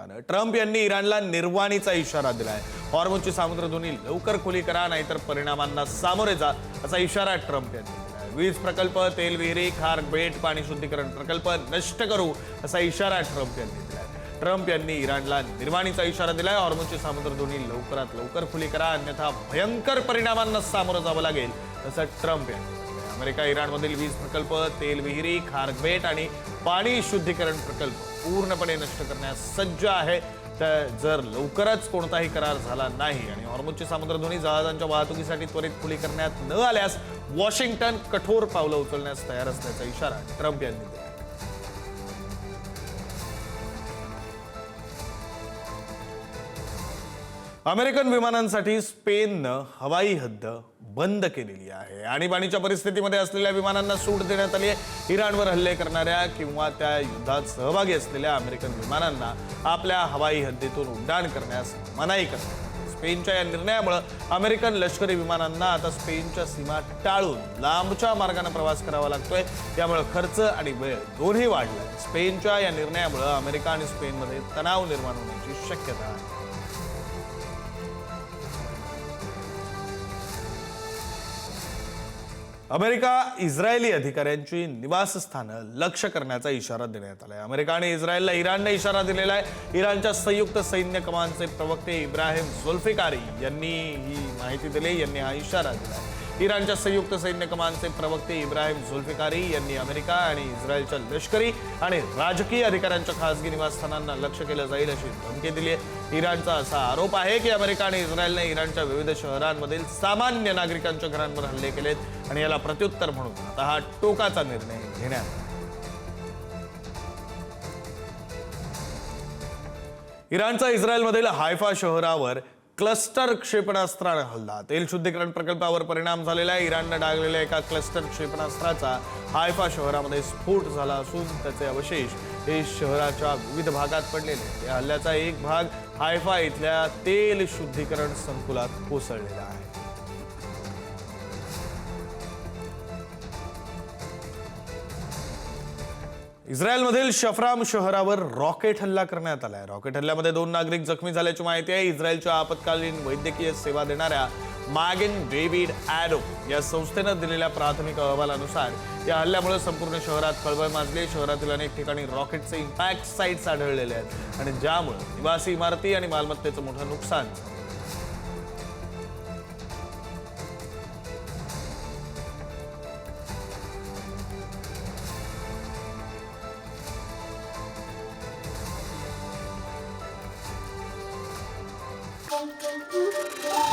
अनुषंगानं ट्रम्प यांनी इराणला निर्वाणीचा इशारा दिलाय। हॉर्मुझची सामुद्रधुनी लवकर खुली करा, नाहीतर परिणामांना सामोरे जा, असा इशारा ट्रम्प यांनी दिलाय। वीज प्रकल्प, तेल विहिरी, खार बेट पाणी शुद्धीकरण प्रकल्प नष्ट करू, असा इशारा ट्रम्प यांनी दिलाय। ट्रम्प यांनी इराणला निर्वाणीचा इशारा दिलाय। हॉर्मुझची सामुद्रधुनी लवकरात लवकर खुली करा, अन्यथा भयंकर परिणामांना सामोरं जावं लागेल, असं ट्रम्प यांनी। अमेरिका इराणमधील वीज प्रकल्प, तेल विहिरी, खारबेट आणि पाणी शुद्धीकरण प्रकल्प पूर्णपणे नष्ट करण्यास सज्ज आहे। तर जर लवकरच कोणताही करार झाला नाही आणि हॉर्मुझची सामुद्रधुनी जहाजांच्या वाहतुकीसाठी त्वरित खुली करण्यात न आल्यास वॉशिंग्टन कठोर पावलं उचलण्यास तयार असल्याचा इशारा ट्रम्प यांनी दिला। अमेरिकन विमानांसाठी स्पेननं हवाई हद्द बंद केलेली आहे। आणीबाणीच्या परिस्थितीमध्ये असलेल्या विमानांना सूट देण्यात आली आहे। इराणवर हल्ले करणाऱ्या किंवा त्या युद्धात सहभागी असलेल्या अमेरिकन विमानांना आपल्या हवाई हद्दीतून उड्डाण करण्यास मनाई करण्यात आली। स्पेनच्या या निर्णयामुळे अमेरिकन लष्करी विमानांना आता स्पेनच्या सीमा टाळून लांबच्या मार्गाने प्रवास करावा लागतोय। यामुळे खर्च आणि वेळ दोन्ही वाढलाय। स्पेनच्या या निर्णयामुळे अमेरिका आणि स्पेनमध्ये तणाव निर्माण होण्याची शक्यता आहे। अमेरिका इस्रायली अधिकाऱ्यांची निवासस्थानं लक्ष्य करण्याचा इशारा देण्यात आलाय। अमेरिका आणि इस्रायलला इराणने इशारा दिलेला आहे। इराणच्या संयुक्त सैन्य कमांडचे प्रवक्ते इब्राहिम झुल्फिकारी यांनी ही माहिती दिली। यांनी हा इशारा दिलाय। इराणच्या संयुक्त सैन्य कमांडचे प्रवक्ते इब्राहिम झुल्फिकारी यांनी अमेरिका आणि इस्रायलच्या लष्करी आणि राजकीय अधिकाऱ्यांच्या खासगी निवासस्थानांना लक्ष्य केलं जाईल अशी धमकी दिली आहे। इराणचा असा आरोप आहे की अमेरिका आणि इस्रायलने इराणच्या विविध शहरांमधील सामान्य नागरिकांच्या घरांवर हल्ले केलेत आणि याला प्रत्युत्तर म्हणून आता हा टोकाचा निर्णय घेण्यात आला। इराणचा इस्रायलमधील हायफा शहरावर क्लस्टर क्षेपणास्त्राने हल्ला। तेल शुद्धीकरण प्रकल्पावर परिणाम झालेला आहे। इराणने डागलेल्या एका क्लस्टर क्षेपणास्त्राचा हायफा शहरामध्ये स्फोट झाला असून त्याचे अवशेष हे शहराच्या विविध भागात पडलेले। या हल्ल्याचा एक भाग हायफा इथल्या तेल शुद्धीकरण संकुलात कोसळलेला आहे। इस्रायलमधील शफ्राम शहरावर रॉकेट हल्ला करण्यात आलाय। रॉकेट हल्ल्यामध्ये 2 नागरिक जखमी झाल्याची माहिती आहे। इस्रायलच्या आपत्कालीन वैद्यकीय सेवा देणाऱ्या मागेन डेव्हिड ॲडो या संस्थेनं दिलेल्या प्राथमिक अहवालानुसार या हल्ल्यामुळे संपूर्ण शहरात खळबळ माजली। शहरातील अनेक ठिकाणी रॉकेटचे इम्पॅक्ट साइट्स आढळलेले आहेत आणि ज्यामुळे निवासी इमारती आणि मालमत्तेचं मोठं नुकसान झालं। Thank you.